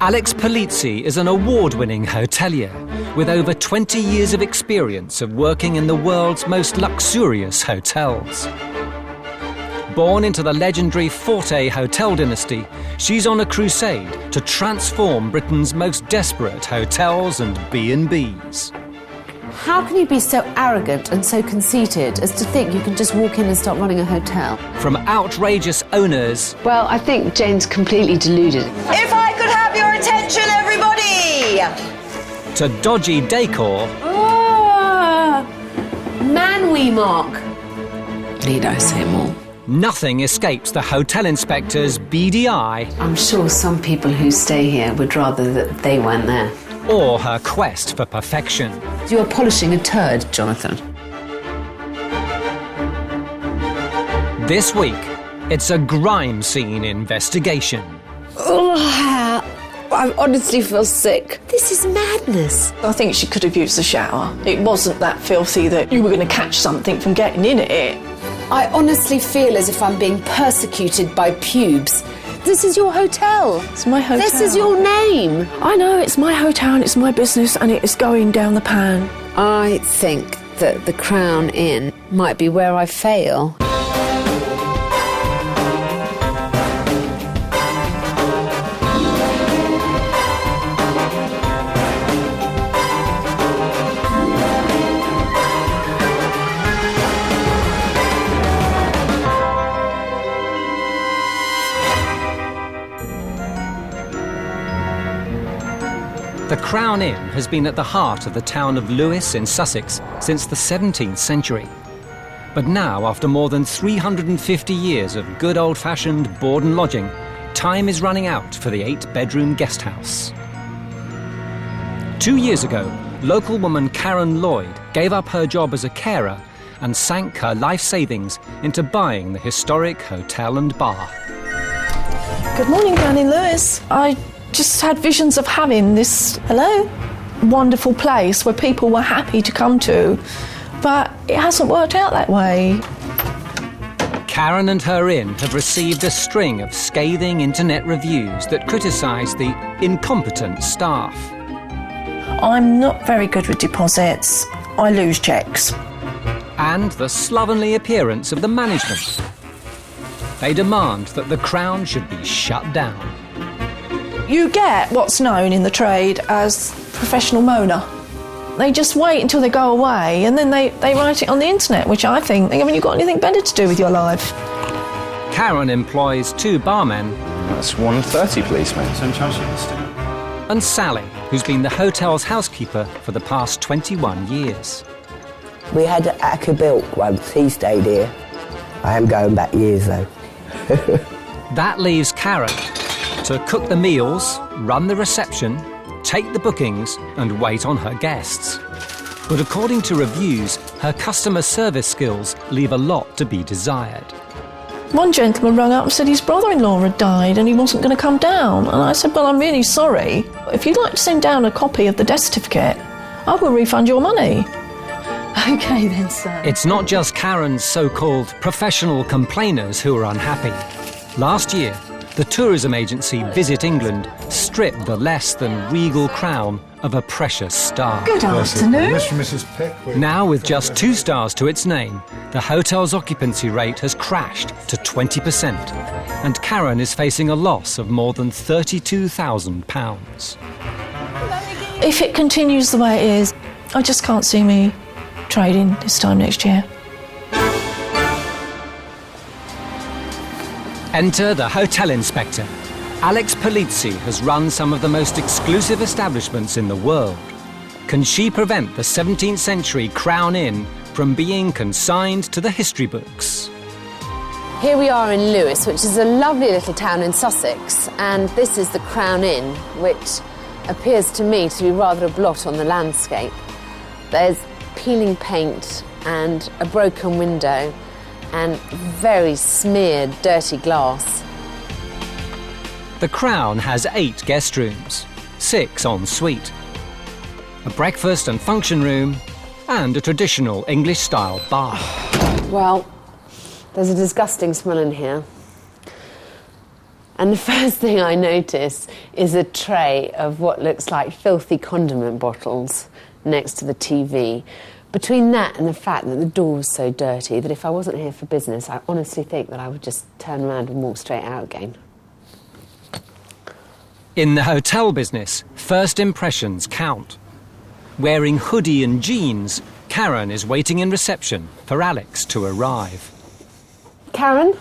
Alex Polizzi is an award-winning hotelier with over 20 years of experience of working in the world's most luxurious hotels. Born into the legendary Forte hotel dynasty, she's on a crusade to transform Britain's most desperate hotels and B&Bs. How can you be so arrogant and so conceited as to think you can just walk in and start running a hotel? From outrageous owners... Well, I think Jane's completely deluded. If I could have your attention, everybody! ...to dodgy decor... Man we mark. Need I say more? Nothing escapes the hotel inspector's beady eye. I'm sure some people who stay here would rather that they weren't there. Or her quest for perfection. You're polishing a turd, Jonathan. This week, it's a crime scene investigation. I honestly feel sick. This is madness. I think she could have used the shower. It wasn't that filthy that you were going to catch something from getting in it. I honestly feel as if I'm being persecuted by pubes. This is your hotel. It's my hotel. This is your name. I know, it's my hotel and it's my business and it is going down the pan. I think that the Crown Inn might be where I fail. The Crown Inn has been at the heart of the town of Lewes in Sussex since the 17th century. But now, after more than 350 years of good old-fashioned board and lodging, time is running out for the 8-bedroom guest house. 2 years ago, local woman Karen Lloyd gave up her job as a carer and sank her life savings into buying the historic hotel and bar. Good morning, down in Lewes. I just had visions of having this, wonderful place where people were happy to come to, but it hasn't worked out that way. Karen and her inn have received a string of scathing internet reviews that criticise the incompetent staff. I'm not very good with deposits. I lose cheques. And the slovenly appearance of the management. They demand that the Crown should be shut down. You get what's known in the trade as professional moaner. They just wait until they go away and then they write it on the internet, which I think, haven't you got anything better to do with your life? Karen employs 2 barmen. That's 130, please, mate. Same charge you and Sally, who's been the hotel's housekeeper for the past 21 years. We had Acker Bilk once, he stayed here. I am going back years though. That leaves Karen to cook the meals, run the reception, take the bookings and wait on her guests. But according to reviews, her customer service skills leave a lot to be desired. One gentleman rang up and said his brother-in-law had died and he wasn't going to come down. And I said, well, I'm really sorry. If you'd like to send down a copy of the death certificate, I will refund your money. OK then, sir. It's not just Karen's so-called professional complainers who are unhappy. Last year, the tourism agency Visit England stripped the less than regal crown of a precious star. Good afternoon. Mrs. Pick. Now, with just 2 stars to its name, the hotel's occupancy rate has crashed to 20%, and Karen is facing a loss of more than £32,000. If it continues the way it is, I just can't see me trading this time next year. Enter the hotel inspector. Alex Polizzi has run some of the most exclusive establishments in the world. Can she prevent the 17th century Crown Inn from being consigned to the history books? Here we are in Lewes, which is a lovely little town in Sussex, and this is the Crown Inn, which appears to me to be rather a blot on the landscape. There's peeling paint and a broken window and very smeared, dirty glass. The Crown has 8 guest rooms, 6 en suite, a breakfast and function room, and a traditional English-style bar. Well, there's a disgusting smell in here. And the first thing I notice is a tray of what looks like filthy condiment bottles next to the TV. Between that and the fact that the door was so dirty that if I wasn't here for business, I honestly think that I would just turn around and walk straight out again. In the hotel business, first impressions count. Wearing hoodie and jeans, Karen is waiting in reception for Alex to arrive. Karen?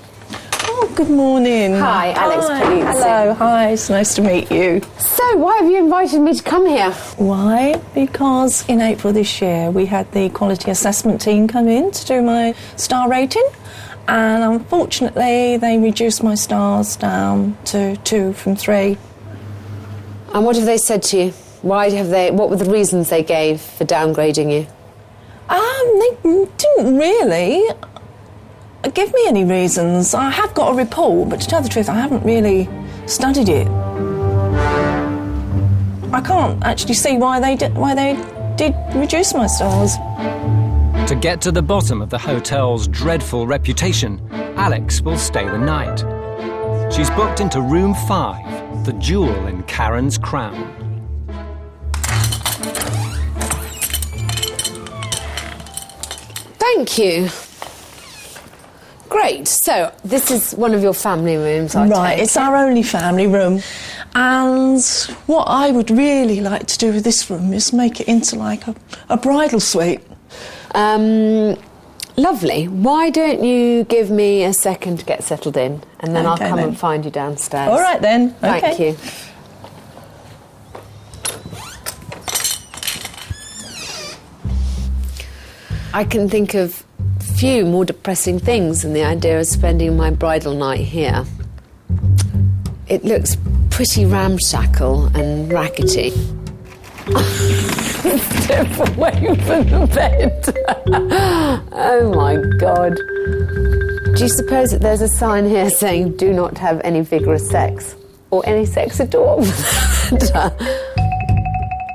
Oh, good morning. Hi, Alex. Hi. Please. Hello, hi, it's nice to meet you. So, why have you invited me to come here? Why? Because in April this year we had the quality assessment team come in to do my star rating, and unfortunately they reduced my stars down to 2 from 3. And what have they said to you? What were the reasons they gave for downgrading you? They didn't really give me any reasons. I have got a report, but to tell the truth, I haven't really studied it. I can't actually see why they did reduce my stars. To get to the bottom of the hotel's dreadful reputation, Alex will stay the night. She's booked into room 5, the jewel in Karen's crown. Thank you. Great. So, this is one of your family rooms, I Right, take it's it. our only family room. And what I would really like to do with this room is make it into like a bridal suite. Lovely. Why don't you give me a second to get settled in, and then I'll Okay, come then. and find you downstairs. All right then. Thank Okay. you. I can think of few more depressing things than the idea of spending my bridal night here. It looks pretty ramshackle and rackety. Step away from the bed. Oh my God. Do you suppose that there's a sign here saying do not have any vigorous sex? Or any sex at all?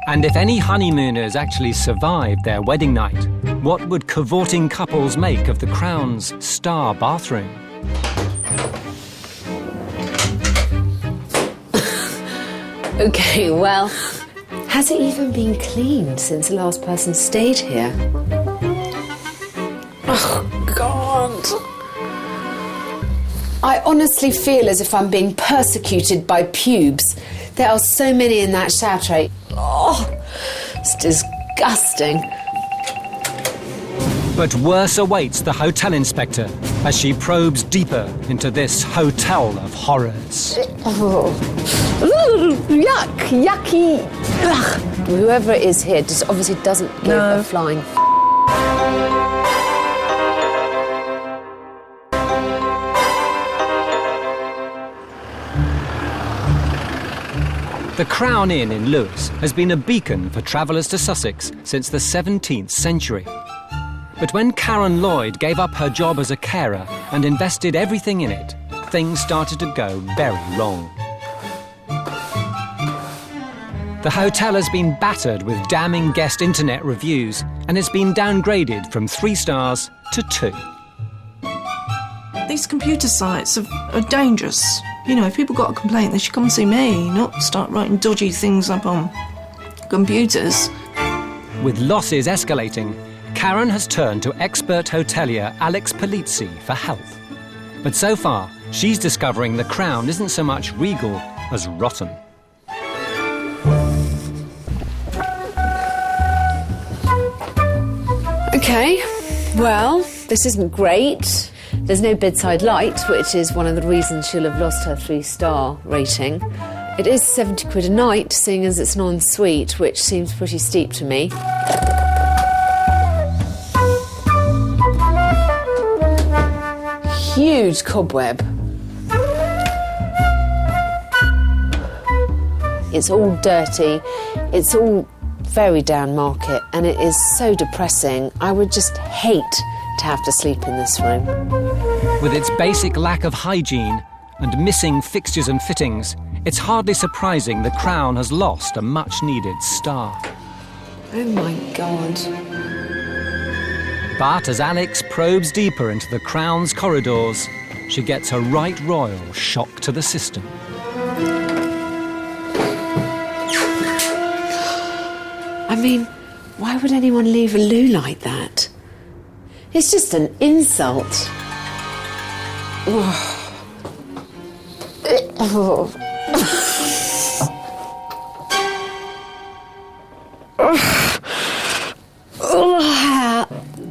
And if any honeymooners actually survived their wedding night, what would cavorting couples make of the Crown's star bathroom? Okay, well, has it even been cleaned since the last person stayed here? Oh, God. I honestly feel as if I'm being persecuted by pubes. There are so many in that shower tray. Oh, it's disgusting. But worse awaits the hotel inspector as she probes deeper into this hotel of horrors. Oh. Ooh, yuck, yucky. Ugh. Whoever it is here just obviously doesn't give a flying The Crown Inn in Lewes has been a beacon for travellers to Sussex since the 17th century. But when Karen Lloyd gave up her job as a carer and invested everything in it, things started to go very wrong. The hotel has been battered with damning guest internet reviews and has been downgraded from 3 stars to 2. These computer sites are dangerous. You know, if people got a complaint, they should come and see me, not start writing dodgy things up on computers. With losses escalating, Karen has turned to expert hotelier Alex Polizzi for help. But so far, she's discovering the Crown isn't so much regal as rotten. Okay, well, this isn't great. There's no bedside light, which is one of the reasons she'll have lost her 3-star rating. It is £70 a night, seeing as it's an en-suite, which seems pretty steep to me. Huge cobweb. It's all dirty. It's all very down market, and it is so depressing. I would just hate to have to sleep in this room. With its basic lack of hygiene and missing fixtures and fittings, it's hardly surprising the Crown has lost a much-needed star. Oh my God. But as Alex probes deeper into the Crown's corridors, she gets a right royal shock to the system. I mean, why would anyone leave a loo like that? It's just an insult.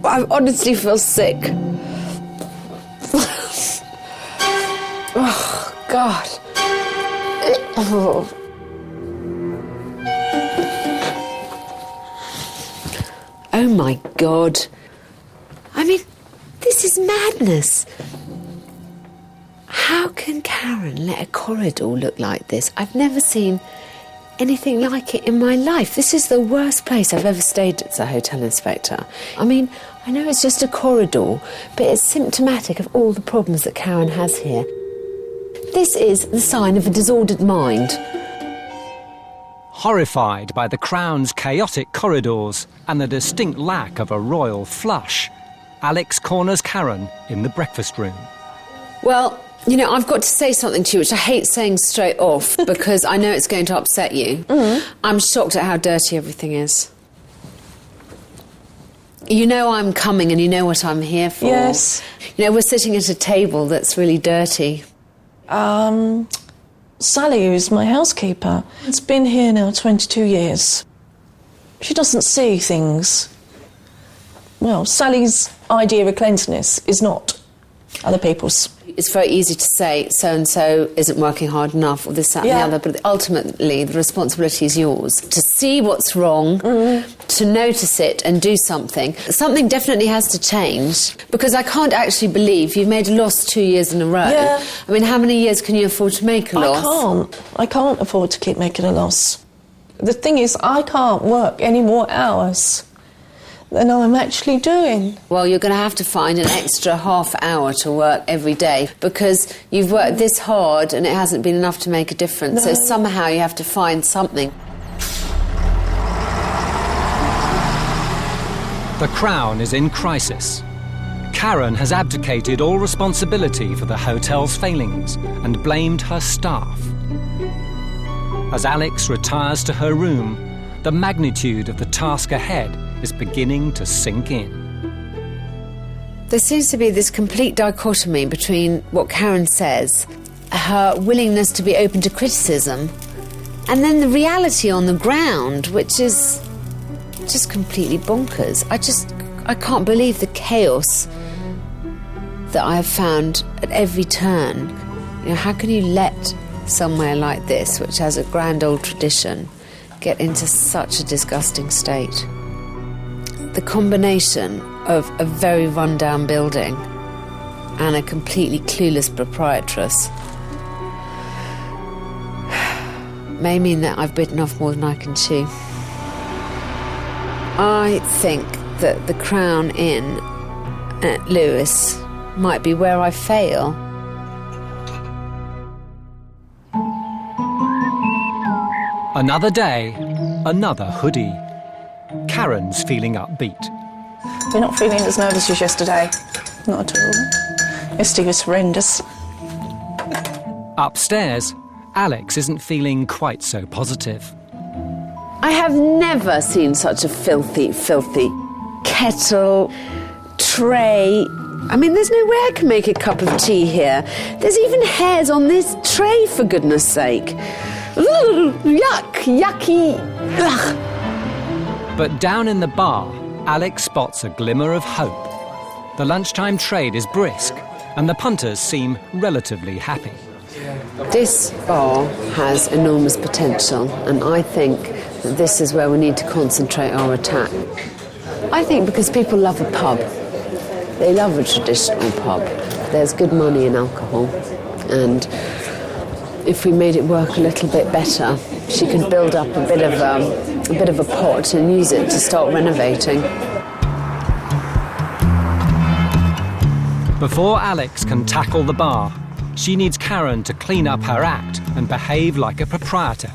I honestly feel sick. Oh, God. Oh, my God. I mean, this is madness. How can Karen let a corridor look like this? I've never seen anything like it in my life. This is the worst place I've ever stayed as a hotel inspector. I mean, I know it's just a corridor, but it's symptomatic of all the problems that Karen has here. This is the sign of a disordered mind. Horrified by the Crown's chaotic corridors and the distinct lack of a royal flush, Alex corners Karen in the breakfast room. Well, you know, I've got to say something to you, which I hate saying straight off, because I know it's going to upset you. I'm shocked at how dirty everything is. You know I'm coming and you know what I'm here for. Yes. You know, we're sitting at a table that's really dirty. Sally, who's my housekeeper, has been here now 22 years. She doesn't see things. Well, Sally's idea of cleanliness is not other people's. It's very easy to say so-and-so isn't working hard enough, or this, that and the other, but ultimately the responsibility is yours. To see what's wrong, to notice it and do something. Something definitely has to change, because I can't actually believe you've made a loss 2 years in a row. Yeah. I mean, how many years can you afford to make a loss? I can't afford to keep making a loss. The thing is, I can't work any more hours than I'm actually doing. Well, you're going to have to find an extra half hour to work every day, because you've worked this hard and it hasn't been enough to make a difference. No. So somehow you have to find something. The Crown is in crisis. Karen has abdicated all responsibility for the hotel's failings and blamed her staff. As Alex retires to her room, the magnitude of the task ahead is beginning to sink in. There seems to be this complete dichotomy between what Karen says, her willingness to be open to criticism, and then the reality on the ground, which is just completely bonkers. I can't believe the chaos that I have found at every turn. You know, how can you let somewhere like this, which has a grand old tradition, get into such a disgusting state? The combination of a very run-down building and a completely clueless proprietress may mean that I've bitten off more than I can chew. I think that the Crown Inn at Lewis might be where I fail. Another day, another hoodie. Karen's feeling upbeat. You're not feeling as nervous as yesterday. Not at all. Yesterday was horrendous. Upstairs, Alex isn't feeling quite so positive. I have never seen such a filthy, filthy kettle, tray. I mean, there's no way I can make a cup of tea here. There's even hairs on this tray, for goodness sake. Ugh, yuck, yucky. Ugh. But down in the bar, Alex spots a glimmer of hope. The lunchtime trade is brisk, and the punters seem relatively happy. This bar has enormous potential, and I think that this is where we need to concentrate our attack. I think because people love a pub. They love a traditional pub. There's good money in alcohol, and if we made it work a little bit better, she could build up a bit of a pot and use it to start renovating. Before Alex can tackle the bar, she needs Karen to clean up her act and behave like a proprietor,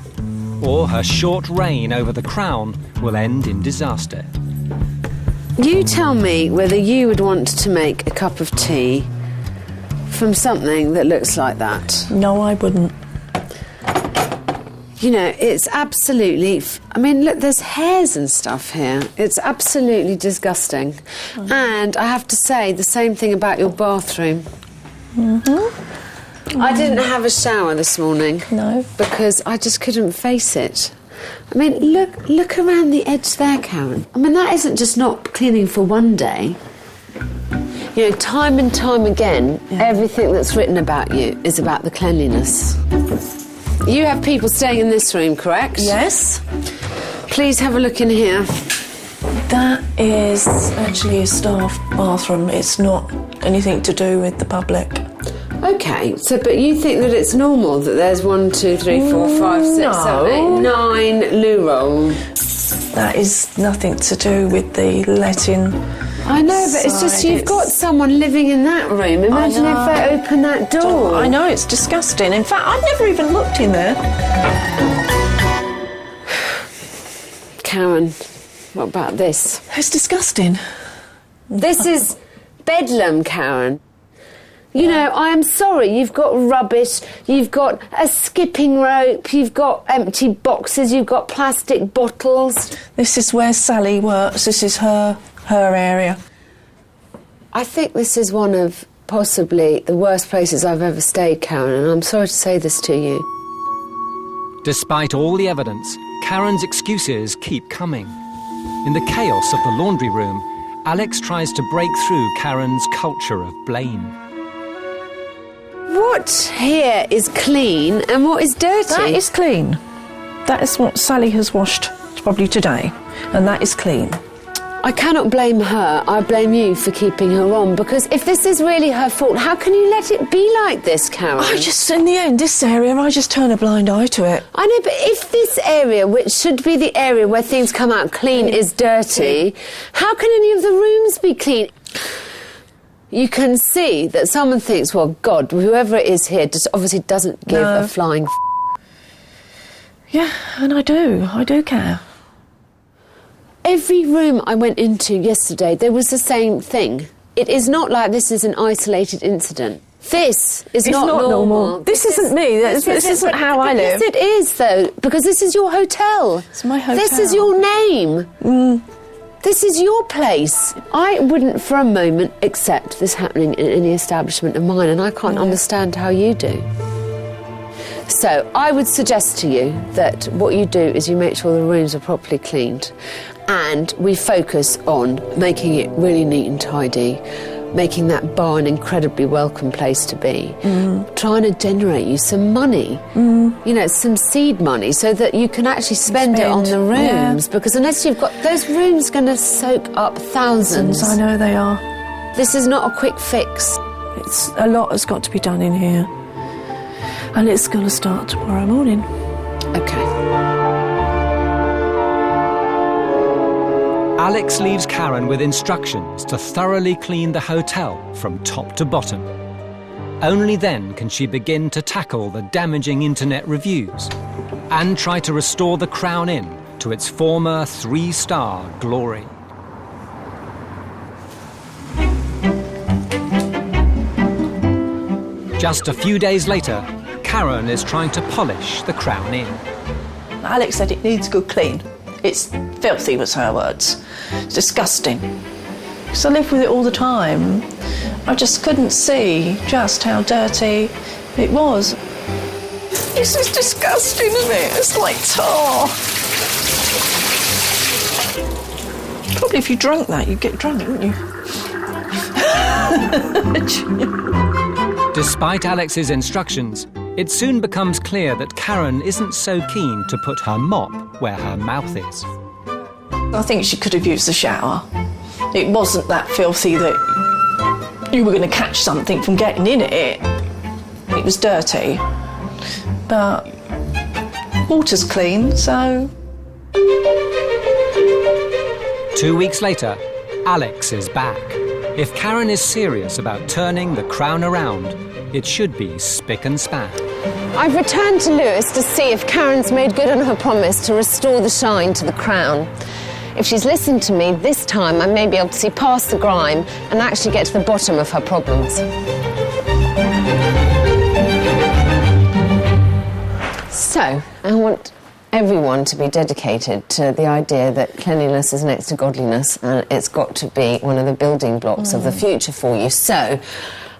or her short reign over the Crown will end in disaster. You tell me whether you would want to make a cup of tea from something that looks like that? No, I wouldn't. You know, it's absolutely... I mean, look, there's hairs and stuff here. It's absolutely disgusting. And I have to say the same thing about your bathroom. I didn't have a shower this morning. No. Because I just couldn't face it. I mean, look around the edge there, Karen. I mean, that isn't just not cleaning for one day. You know, time and time again, everything that's written about you is about the cleanliness. You have people staying in this room, correct? Yes. Please have a look in here. That is actually a staff bathroom. It's not anything to do with the public. OK, so but you think that it's normal that there's 1, 2, 3, 4, 5, 6, 7, 8, 9 loo roll? That is nothing to do with the letting. I know, but it's just you've got someone living in that room. Imagine if they open that door. I know, it's disgusting. In fact, I've never even looked in there. Karen, what about this? It's disgusting. This is bedlam, Karen. You know, I am sorry, you've got rubbish, you've got a skipping rope, you've got empty boxes, you've got plastic bottles. This is where Sally works. This is her area. I think this is one of possibly the worst places I've ever stayed, Karen, and I'm sorry to say this to you. Despite all the evidence, Karen's excuses keep coming. In the chaos of the laundry room, Alex tries to break through Karen's culture of blame. What here is clean and what is dirty? That is clean. That is what Sally has washed probably today, and that is clean. I cannot blame her. I blame you for keeping her on, because if this is really her fault, how can you let it be like this, Karen? In the end, this area, I just turn a blind eye to it. I know, but if this area, which should be the area where things come out clean, is dirty, how can any of the rooms be clean? You can see that someone thinks, well, God, whoever it is here just obviously doesn't give a flying Yeah, and I do care. Every room I went into yesterday, there was the same thing. It is not like this is an isolated incident. This is not normal. This isn't me. This isn't how I live. Yes, it is, though, because this is your hotel. It's my hotel. This is your name. This is your place. I wouldn't for a moment accept this happening in any establishment of mine, and I can't understand how you do. So I would suggest to you that what you do is you make sure the rooms are properly cleaned, and we focus on making it really neat and tidy, making that bar an incredibly welcome place to be, trying to generate you some money, you know, some seed money, so that you can actually spend it on the rooms, because unless you've got... Those rooms are going to soak up thousands. I know they are. This is not a quick fix. It's a lot has got to be done in here. And it's going to start tomorrow morning. OK. Alex leaves Karen with instructions to thoroughly clean the hotel from top to bottom. Only then can she begin to tackle the damaging internet reviews and try to restore the Crown Inn to its former 3-star glory. Just a few days later, Karen is trying to polish the Crown Inn. Alex said it needs a good clean. It's filthy, was her words. It's disgusting. Because I live with it all the time. I just couldn't see just how dirty it was. This is disgusting, isn't it? It's like tar. Probably if you drank that, you'd get drunk, wouldn't you? Despite Alex's instructions, it soon becomes clear that Karen isn't so keen to put her mop where her mouth is. I think she could have used the shower. It wasn't that filthy that you were going to catch something from getting in it. It was dirty. But water's clean, so... 2 weeks later, Alex is back. If Karen is serious about turning the Crown around, it should be spick and span. I've returned to Lewis to see if Karen's made good on her promise to restore the shine to the Crown. If she's listened to me this time, I may be able to see past the grime and actually get to the bottom of her problems. So, I want everyone to be dedicated to the idea that cleanliness is next to godliness, and it's got to be one of the building blocks of the future for you. So,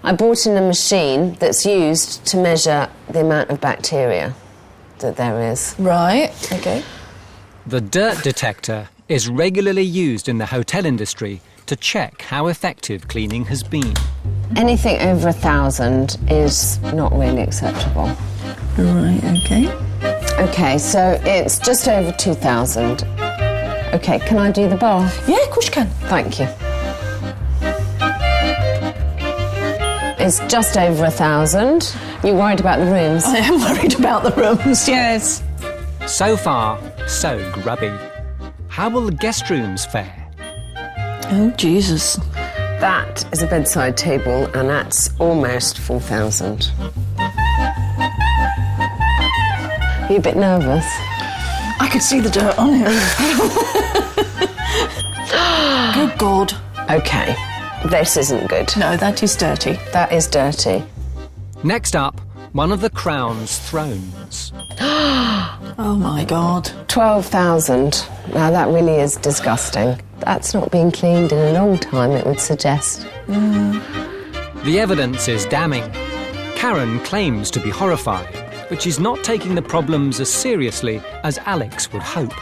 I brought in a machine that's used to measure the amount of bacteria that there is. Right, OK. The dirt detector is regularly used in the hotel industry to check how effective cleaning has been. Anything over 1,000 is not really acceptable. Right, OK. OK, so it's just over 2,000. OK, can I do the bath? Yeah, of course you can. Thank you. It's just over 1,000. You're worried about the rooms? I am worried about the rooms, yes. So far, so grubby. How will the guest rooms fare? Oh, Jesus. That is a bedside table, and that's almost 4,000. Are you a bit nervous? I could see the dirt on it. Good God. OK, this isn't good. No, that is dirty. That is dirty. Next up, one of the Crown's thrones. Oh, my God. 12,000. Now, that really is disgusting. That's not been cleaned in a long time, it would suggest. The evidence is damning. Karen claims to be horrified, but she's not taking the problems as seriously as Alex would hope.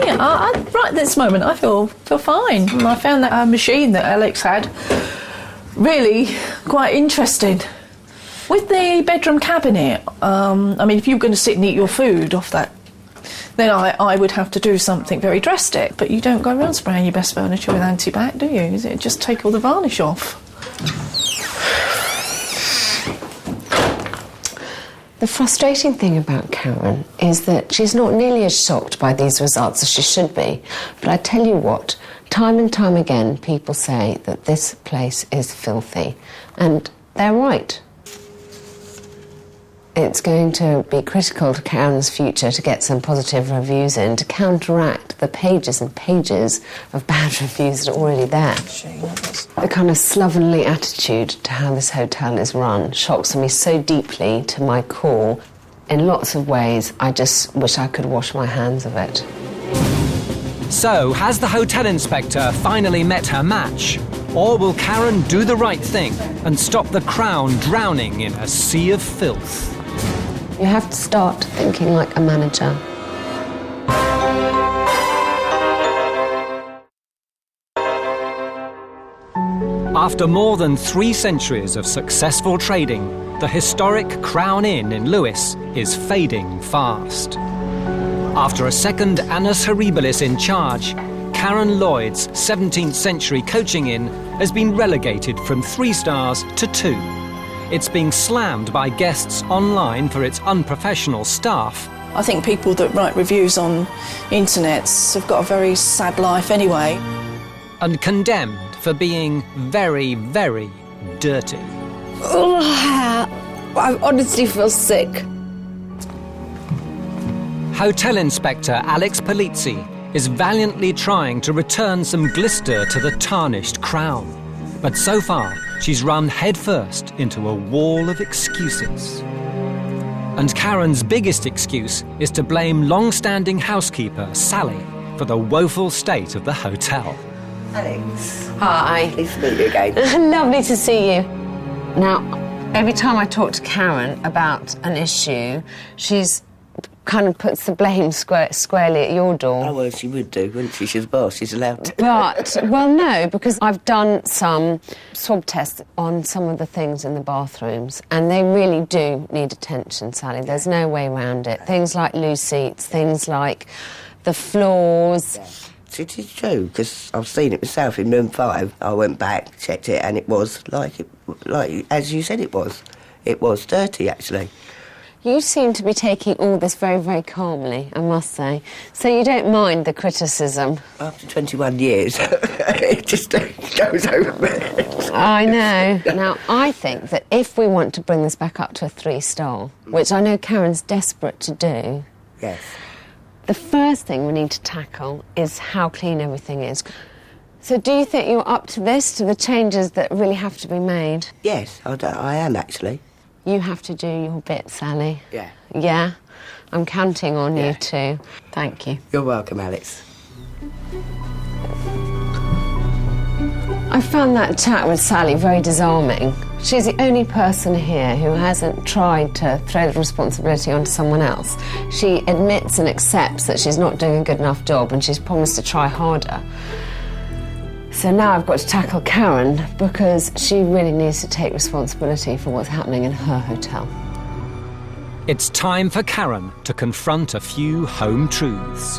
Yeah, right at this moment, I feel fine. And I found that machine that Alex had really quite interesting. With the bedroom cabinet, I mean, if you were going to sit and eat your food off that, then I would have to do something very drastic. But you don't go around spraying your best furniture with anti-bac, do you? Is it just take all the varnish off? The frustrating thing about Karen is that she's not nearly as shocked by these results as she should be. But I tell you what, time and time again, people say that this place is filthy. And they're right. It's going to be critical to Karen's future to get some positive reviews in to counteract the pages and pages of bad reviews that are already there. The kind of slovenly attitude to how this hotel is run shocks me so deeply to my core. In lots of ways, I just wish I could wash my hands of it. So, has the hotel inspector finally met her match? Or will Karen do the right thing and stop the Crown drowning in a sea of filth? You have to start thinking like a manager. After more than 3 centuries of successful trading, the historic Crown Inn in Lewes is fading fast. After a second annus horribilis in charge, Karen Lloyd's 17th century coaching inn has been relegated from 3 stars to 2. It's being slammed by guests online for its unprofessional staff. I think people that write reviews on internets have got a very sad life anyway. And condemned for being very, very dirty. I honestly feel sick. Hotel Inspector Alex Polizzi is valiantly trying to return some glister to the tarnished Crown. But so far, she's run headfirst into a wall of excuses. And Karen's biggest excuse is to blame long-standing housekeeper Sally for the woeful state of the hotel. Alex. Hi. Nice to meet you again. Lovely to see you. Now, every time I talk to Karen about an issue, she's kind of puts the blame squarely at your door. Oh, well, she would do, wouldn't she? She's the boss, she's allowed to. But, well, no, because I've done some swab tests on some of the things in the bathrooms, and they really do need attention, Sally. There's no way around it. Things like loose seats, things like the floors. It is true, because I've seen it myself in room 5. I went back, checked it, and it was like as you said it was. It was dirty, actually. You seem to be taking all this very, very calmly, I must say. So you don't mind the criticism? After 21 years, it just goes over me. I know. Now, I think that if we want to bring this back up to a 3-star, which I know Karen's desperate to do... Yes. The first thing we need to tackle is how clean everything is. So do you think you're up to this, to the changes that really have to be made? Yes, I am, actually. You have to do your bit, Sally. Yeah. Yeah? I'm counting on Yeah. you too. Thank you. You're welcome, Alex. I found that chat with Sally very disarming. She's the only person here who hasn't tried to throw the responsibility onto someone else. She admits and accepts that she's not doing a good enough job and she's promised to try harder. So now I've got to tackle Karen because she really needs to take responsibility for what's happening in her hotel. It's time for Karen to confront a few home truths.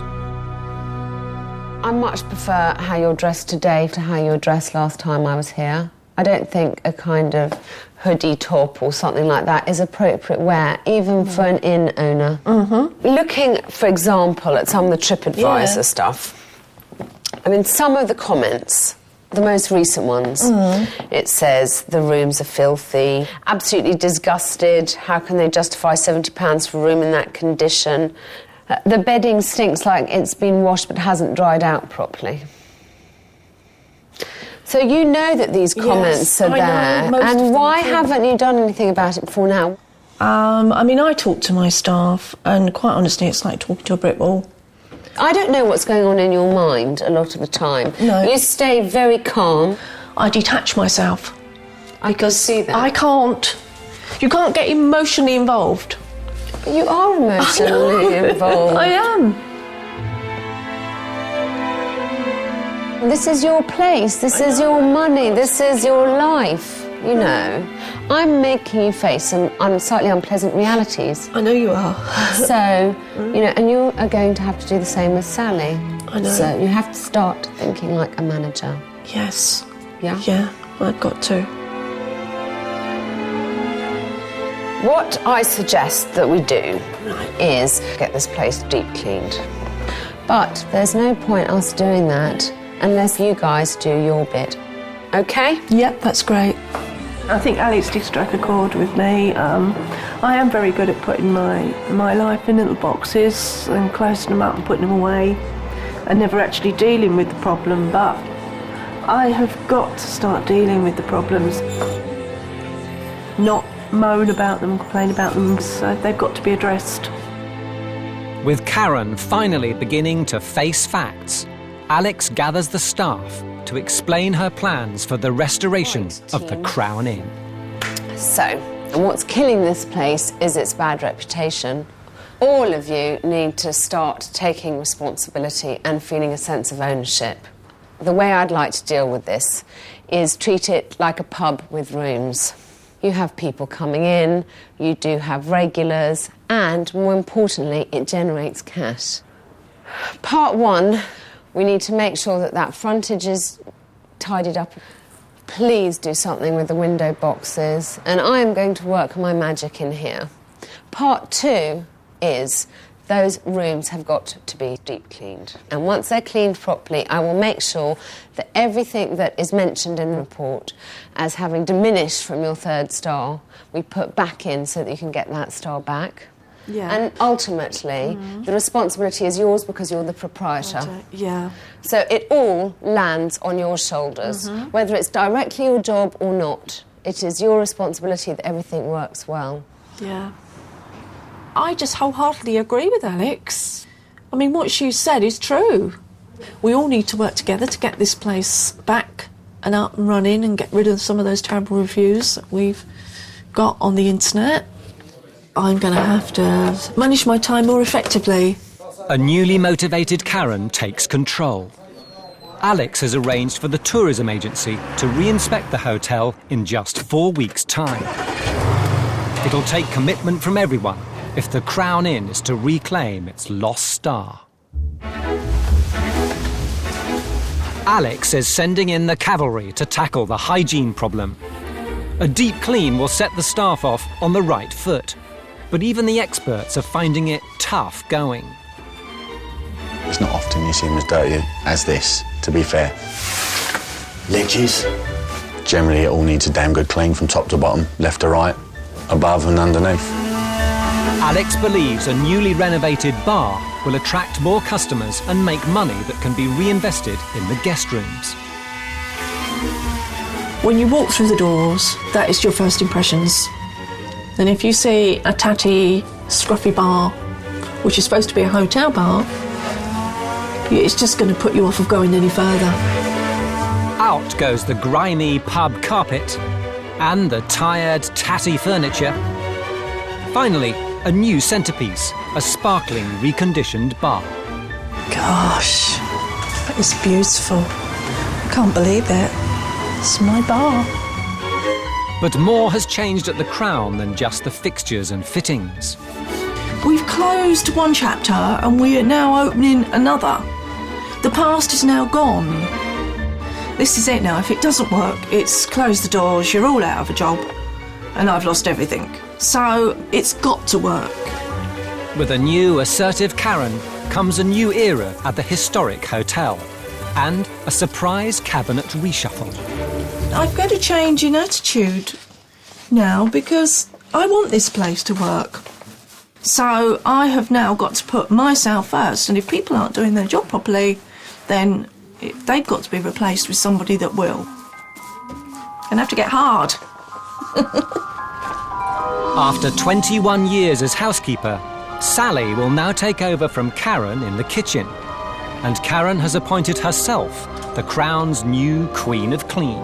I much prefer how you're dressed today to how you were dressed last time I was here. I don't think a kind of hoodie top or something like that is appropriate wear, even for an inn owner. Looking, for example, at some of the TripAdvisor stuff, I mean, some of the comments, the most recent ones, it says the rooms are filthy, absolutely disgusted, how can they justify £70 for a room in that condition? The bedding stinks like it's been washed but hasn't dried out properly. So you know that these comments are there, and why haven't you done anything about it before now? I mean, I talk to my staff, and quite honestly, it's like talking to a brick wall. I don't know what's going on in your mind a lot of the time. No. You stay very calm. I detach myself. I can see that. I can't. You can't get emotionally involved. You are emotionally involved. I am. This is your place, this is your money, this is your life, you know. I'm making you face some slightly unpleasant realities. I know you are. So, you know, and you are going to have to do the same with Sally. I know. So you have to start thinking like a manager. Yes. Yeah? Yeah, I've got to. What I suggest that we do is get this place deep cleaned. But there's no point us doing that unless you guys do your bit. OK? Yep, that's great. I think Alex did strike a chord with me. I am very good at putting my life in little boxes and closing them up and putting them away and never actually dealing with the problem, but I have got to start dealing with the problems. Not moan about them, complain about them, so they've got to be addressed. With Karen finally beginning to face facts, Alex gathers the staff to explain her plans for the restoration of the Crown Inn. So, and what's killing this place is its bad reputation. All of you need to start taking responsibility and feeling a sense of ownership. The way I'd like to deal with this is treat it like a pub with rooms. You have people coming in, you do have regulars, and more importantly, it generates cash. Part one, we need to make sure that that frontage is tidied up. Please do something with the window boxes, and I am going to work my magic in here. Part two is those rooms have got to be deep cleaned. And once they're cleaned properly, I will make sure that everything that is mentioned in the report as having diminished from your 3rd star, we put back in so that you can get that star back. Yeah. And ultimately, the responsibility is yours because you're the proprietor. Yeah. So it all lands on your shoulders. Whether it's directly your job or not, it is your responsibility that everything works well. Yeah. I just wholeheartedly agree with Alex. I mean, what she said is true. We all need to work together to get this place back and up and running and get rid of some of those terrible reviews that we've got on the internet. I'm going to have to manage my time more effectively. A newly motivated Karen takes control. Alex has arranged for the tourism agency to re-inspect the hotel in just 4 weeks' time. It'll take commitment from everyone if the Crown Inn is to reclaim its lost star. Alex is sending in the cavalry to tackle the hygiene problem. A deep clean will set the staff off on the right foot. But even the experts are finding it tough going. It's not often you see them as dirty as this, to be fair. Ledges. Generally, it all needs a damn good clean from top to bottom, left to right, above and underneath. Alex believes a newly renovated bar will attract more customers and make money that can be reinvested in the guest rooms. When you walk through the doors, that is your first impressions. And if you see a tatty, scruffy bar, which is supposed to be a hotel bar, it's just going to put you off of going any further. Out goes the grimy pub carpet and the tired, tatty furniture. Finally, a new centrepiece, a sparkling, reconditioned bar. Gosh, that is beautiful. I can't believe it. It's my bar. But more has changed at the Crown than just the fixtures and fittings. We've closed one chapter and we are now opening another. The past is now gone. This is it now. If it doesn't work, it's close the doors, you're all out of a job, and I've lost everything. So it's got to work. With a new, assertive Karen comes a new era at the historic hotel and a surprise cabinet reshuffle. I've got a change in attitude now because I want this place to work. So I have now got to put myself first, and if people aren't doing their job properly, then they've got to be replaced with somebody that will. And have to get hard. After 21 years as housekeeper, Sally will now take over from Karen in the kitchen. And Karen has appointed herself the Crown's new Queen of Clean.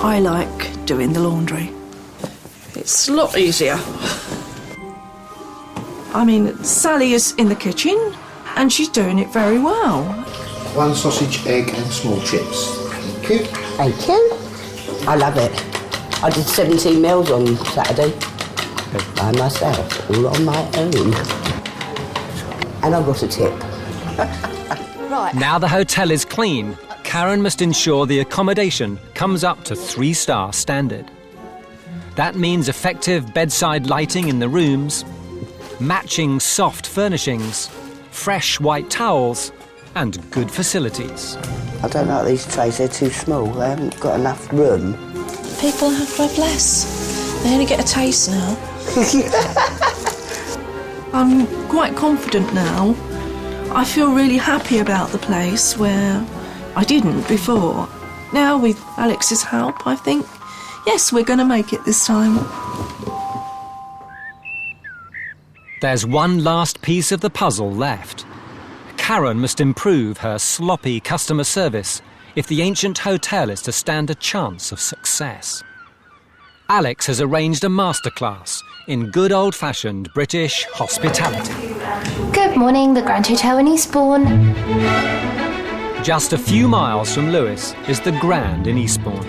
I like doing the laundry. It's a lot easier. I mean, Sally is in the kitchen and she's doing it very well. 1 sausage, egg and small chips. Thank you. Thank you. I love it. I did 17 meals on Saturday by myself, all on my own. And I got a tip. Right. Now the hotel is clean, Karen must ensure the accommodation comes up to 3-star standard. That means effective bedside lighting in the rooms, matching soft furnishings, fresh white towels, and good facilities. I don't like these trays, they're too small. They haven't got enough room. People have to have less. They only get a taste now. I'm quite confident now. I feel really happy about the place where I didn't before. Now with Alex's help, I think, yes, we're going to make it this time. There's one last piece of the puzzle left. Karen must improve her sloppy customer service if the ancient hotel is to stand a chance of success. Alex has arranged a masterclass in good old-fashioned British hospitality. Good morning, the Grand Hotel in Eastbourne. Just a few miles from Lewes is the Grand in Eastbourne.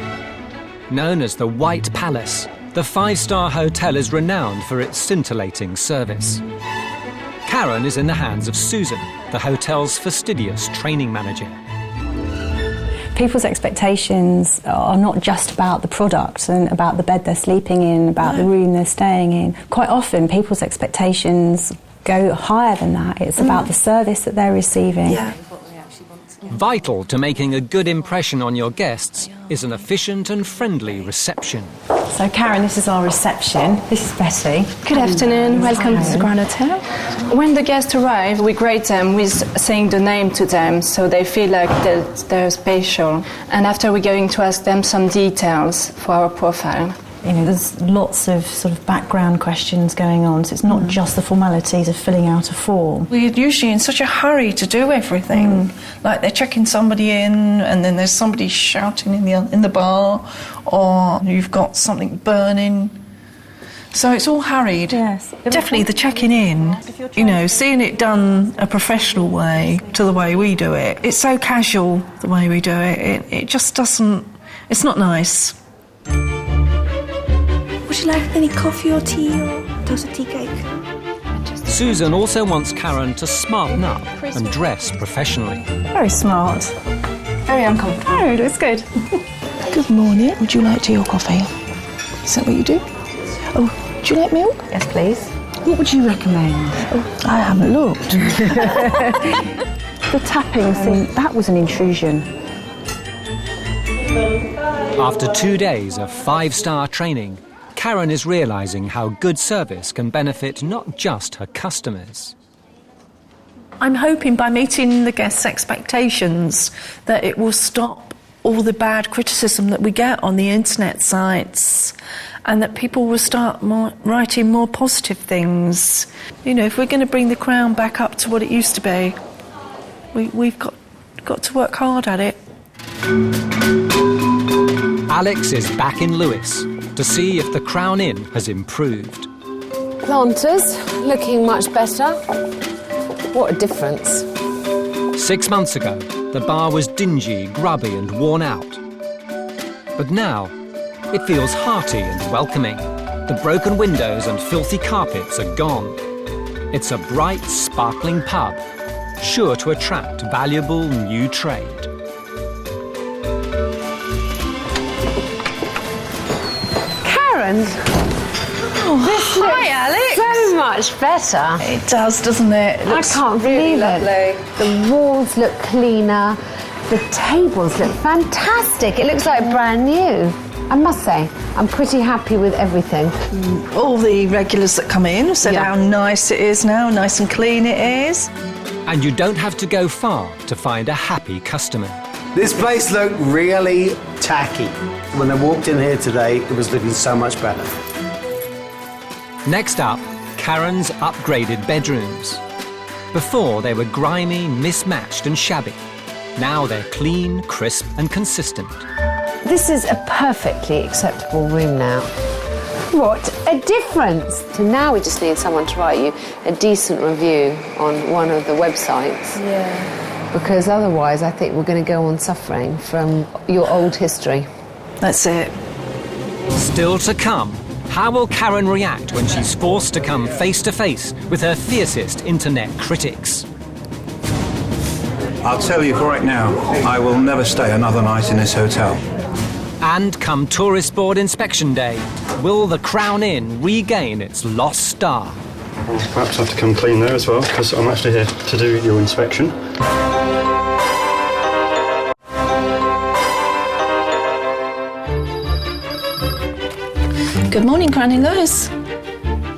Known as the White Palace, the 5-star hotel is renowned for its scintillating service. Karen is in the hands of Susan, the hotel's fastidious training manager. People's expectations are not just about the product and about the bed they're sleeping in, about the room they're staying in. Quite often, people's expectations go higher than that. It's about the service that they're receiving. Yeah. Vital to making a good impression on your guests is an efficient and friendly reception. So, Karen, this is our reception. This is Betty. Good afternoon, welcome to the Grand Hotel. When the guests arrive, we greet them with saying the name to them so they feel like they're special. And after we're going to ask them some details for our profile. You know, there's lots of sort of background questions going on, so it's not just the formalities of filling out a form. We're usually in such a hurry to do everything. Like they're checking somebody in and then there's somebody shouting in the bar, or you've got something burning. So it's all hurried. Yes. Definitely the checking in, you know, seeing it done a professional way to the way we do it. It's so casual the way we do it. It just doesn't, it's not nice. Would you like any coffee or tea or toasted tea cake? Susan also wants Karen to smarten up and dress professionally. Very smart. Very uncomfortable. Oh, it looks good. Good morning. Would you like tea or coffee? Is that what you do? Oh, do you like milk? Yes, please. What would you recommend? Oh, I haven't looked. The tapping thing, that was an intrusion. After 2 days of 5-star training, Karen is realising how good service can benefit not just her customers. I'm hoping by meeting the guests' expectations that it will stop all the bad criticism that we get on the internet sites and that people will start writing more positive things. You know, if we're going to bring the Crown back up to what it used to be, we've got to work hard at it. Alex is back in Lewes to see if the Crown Inn has improved. Planters, looking much better. What a difference. 6 months ago, the bar was dingy, grubby and worn out. But now, it feels hearty and welcoming. The broken windows and filthy carpets are gone. It's a bright, sparkling pub, sure to attract valuable new trade. Karen, this looks Alex. so much better. It does, doesn't it? It looks I can't really believe lovely. it. The walls look cleaner. The tables look fantastic. It looks like brand new. I must say, I'm pretty happy with everything. All the regulars that come in have said how nice it is now, nice and clean it is. And you don't have to go far to find a happy customer. This place looked really tacky. When I walked in here today, it was looking so much better. Next up, Karen's upgraded bedrooms. Before, they were grimy, mismatched and shabby. Now they're clean, crisp and consistent. This is a perfectly acceptable room now. What a difference! So now we just need someone to write you a decent review on one of the websites. Yeah. Because otherwise I think we're going to go on suffering from your old history. That's it. Still to come, how will Karen react when she's forced to come face to face with her fiercest internet critics? I'll tell you right now, I will never stay another night in this hotel. And come Tourist Board Inspection Day, will the Crown Inn regain its lost star? I'll perhaps have to come clean there as well, because I'm actually here to do your inspection. Good morning, Crown Inn Lewes.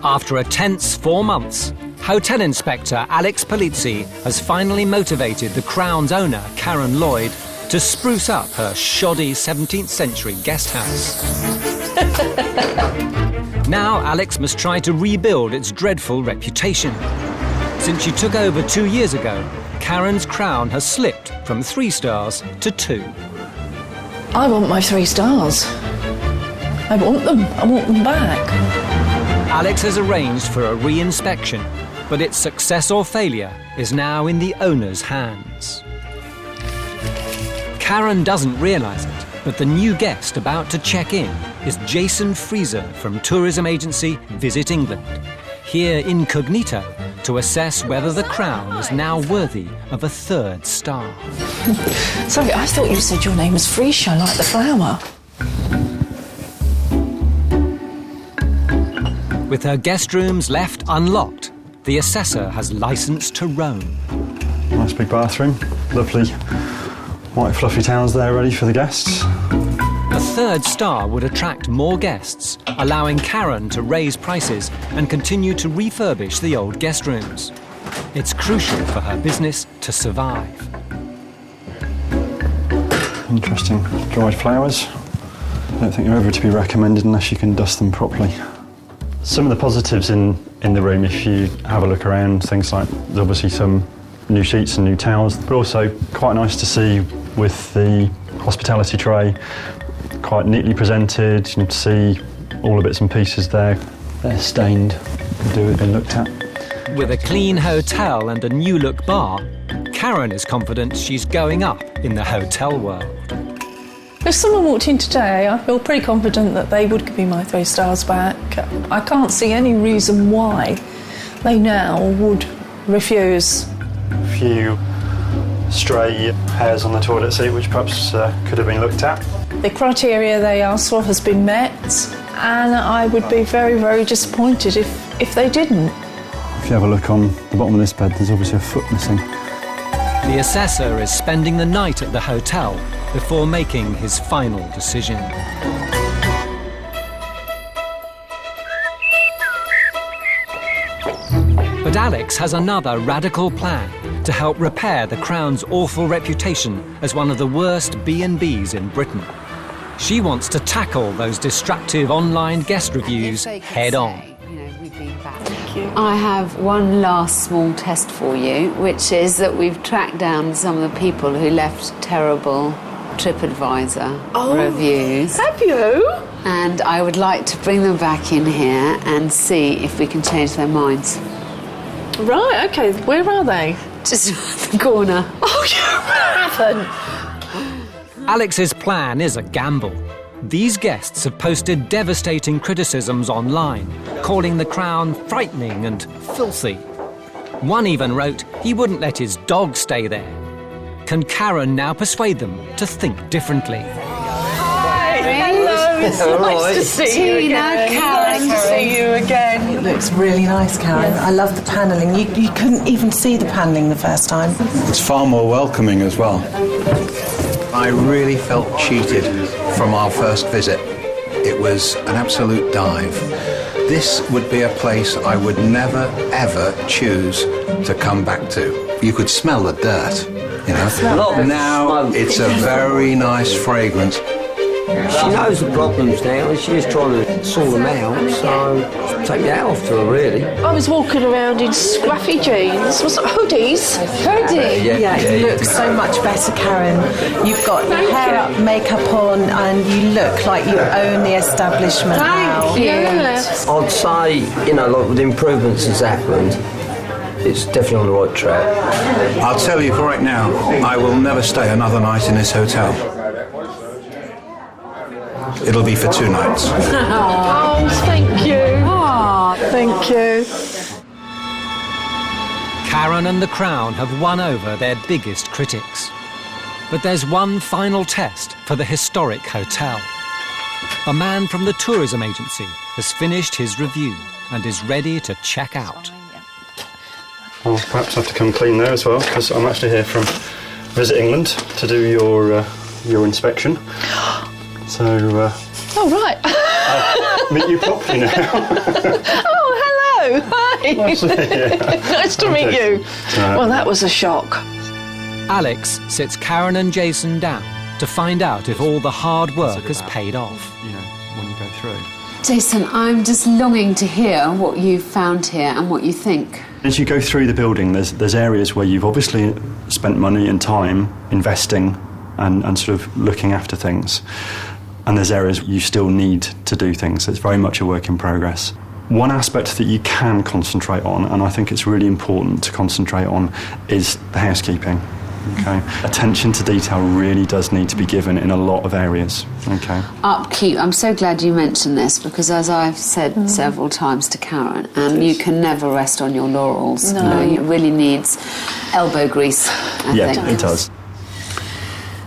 After a tense 4 months, Hotel Inspector Alex Polizzi has finally motivated the Crown's owner, Karen Lloyd, to spruce up her shoddy 17th century guest house. Now Alex must try to rebuild its dreadful reputation. Since she took over 2 years ago, Karen's crown has slipped from 3 stars to 2. I want my 3 stars. I want them back. Alex has arranged for a re-inspection, but its success or failure is now in the owner's hands. Karen doesn't realise it, but the new guest about to check in is Jason Freezer from tourism agency Visit England, here incognito to assess whether the Crown is now worthy of a 3rd star. Sorry, I thought you said your name was Freesia, like the flower. With her guest rooms left unlocked, the assessor has licence to roam. Nice big bathroom, lovely white fluffy towels there ready for the guests. A 3rd star would attract more guests, allowing Karen to raise prices and continue to refurbish the old guest rooms. It's crucial for her business to survive. Interesting dried flowers. I don't think they're ever to be recommended unless you can dust them properly. Some of the positives in the room, if you have a look around, things like there's obviously some new sheets and new towels, but also quite nice to see with the hospitality tray, quite neatly presented. You can see all the bits and pieces there. They're stained, could have been looked at. With a clean hotel and a new look bar, Karen is confident she's going up in the hotel world. If someone walked in today, I feel pretty confident that they would give me my 3 stars back. I can't see any reason why they now would refuse. A few stray hairs on the toilet seat which perhaps could have been looked at. The criteria they asked for has been met, and I would be very, very disappointed if they didn't. If you have a look on the bottom of this bed, there's obviously a foot missing. The assessor is spending the night at the hotel before making his final decision. But Alex has another radical plan to help repair the Crown's awful reputation as one of the worst B&Bs in Britain. She wants to tackle those destructive online guest reviews head on. I have one last small test for you, which is that we've tracked down some of the people who left terrible TripAdvisor reviews. Have you? And I would like to bring them back in here and see if we can change their minds. Right, OK. Where are they? Just around the corner. Oh, you haven't? Alex's plan is a gamble. These guests have posted devastating criticisms online, calling the Crown frightening and filthy. One even wrote he wouldn't let his dog stay there. Can Karen now persuade them to think differently? Hi, hello, it's nice to see you again. Karen. Nice to see you again. It looks really nice, Karen. I love the panelling. You couldn't even see the panelling the first time. It's far more welcoming as well. I really felt cheated from our first visit. It was an absolute dive. This would be a place I would never, ever choose to come back to. You could smell the dirt, you know. Now it's a very nice fragrance. She knows the problems now and she's trying to sort them out, so take the hat off to her, really. I was walking around in scruffy jeans. Was it hoodies? Hoodie? You look so much better, Karen. You've got your hair up, makeup on, and you look like you own the establishment now. Thank you. Yeah. I'd say, you know, like with the improvements that's happened, it's definitely on the right track. I'll tell you right now, I will never stay another night in this hotel. It'll be for 2 nights. Oh, thank you. Oh, thank you. Karen and the Crown have won over their biggest critics. But there's one final test for the historic hotel. A man from the tourism agency has finished his review and is ready to check out. I'll perhaps have to come clean there as well, because I'm actually here from Visit England to do your inspection. So, oh, right. I'll meet you properly now. Oh, hello. Hi. Nice to meet you. Well, that was a shock. Alex sits Karen and Jason down to find out if all the hard work has paid off. You know, when you go through. Jason, I'm just longing to hear what you've found here and what you think. As you go through the building, there's areas where you've obviously spent money and time investing and sort of looking after things. And there's areas you still need to do things. It's very much a work in progress. One aspect that you can concentrate on, and I think it's really important to concentrate on, is the housekeeping. Okay. Attention to detail really does need to be given in a lot of areas. Okay. Upkeep. I'm so glad you mentioned this because, as I've said several times to Karen, you can never rest on your laurels. No. It really needs elbow grease, I think. It does.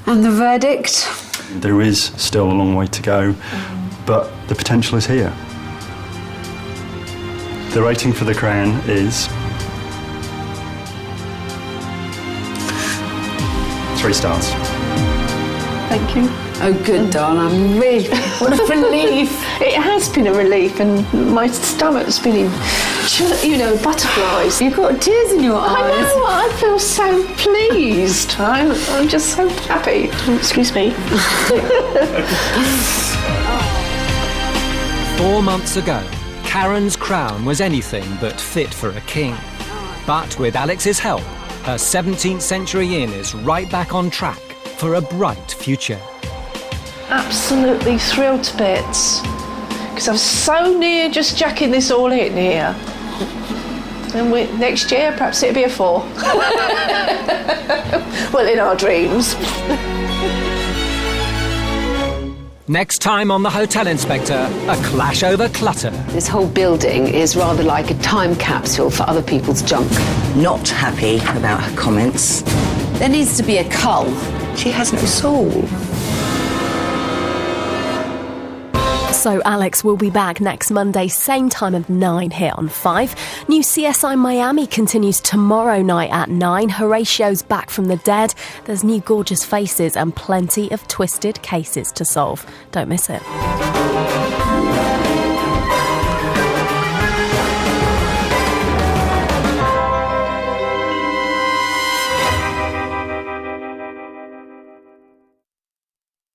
And the verdict? There is still a long way to go, but the potential is here. The rating for the Crown is 3 stars. Thank you. Oh, good, darling. Really, what a relief. It has been a relief, and my stomach's been in, butterflies. You've got tears in your eyes. I know, I feel so pleased. I'm just so happy. Excuse me. 4 months ago, Karen's Crown was anything but fit for a king. But with Alex's help, her 17th century inn is right back on track for a bright future. Absolutely thrilled to bits, because I'm so near just jacking this all in here. And next year, perhaps it'll be a 4. Well, in our dreams. Next time on The Hotel Inspector, a clash over clutter. This whole building is rather like a time capsule for other people's junk. Not happy about her comments. There needs to be a cull. She has no soul. So Alex will be back next Monday, same time of 9 here on 5. New CSI Miami continues tomorrow night at 9. Horatio's back from the dead. There's new gorgeous faces and plenty of twisted cases to solve. Don't miss it.